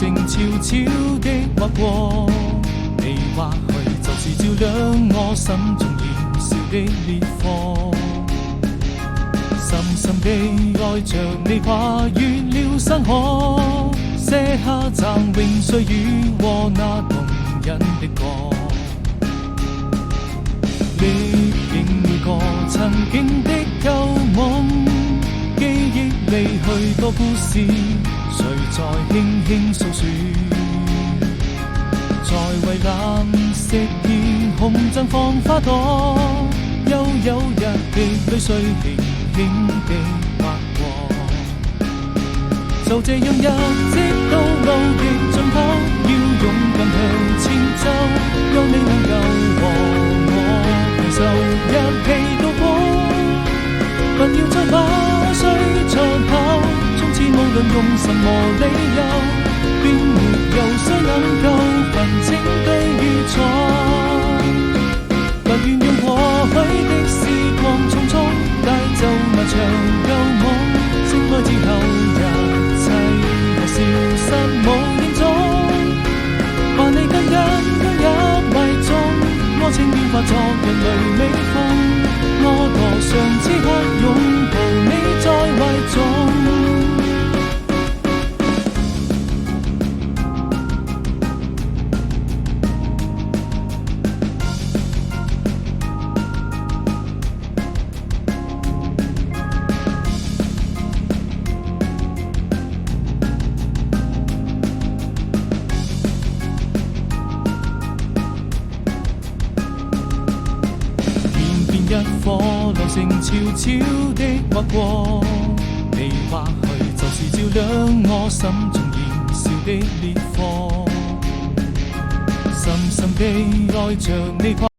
城悄悄的劃過，你或許就是照亮我心中燃燒的烈火。深深地愛着你，跨越了山河，寫下嶄榮歲月和那動人的歌。歷經每個曾經的舊夢，記憶裡許多故事，誰在輕輕訴說？在蔚藍色天空綻放花朵，悠悠日的淚水輕輕地劃過。就這樣一直到路的盡頭，要勇敢向前走，有你能夠和我攜手一起度過。不要再把誰長跑，從此無論用什麼理由，便沒有誰能夠分清對與錯。不願用過去的時光匆匆帶走那場舊夢，醒來之後一切都消失無影蹤。把你緊緊擁入懷中，我情願化作人類美夢。我多想此刻擁抱你在懷中。一顆流星悄悄地劃過，你或許就是照亮我心中燃燒的烈火。深深地愛着你。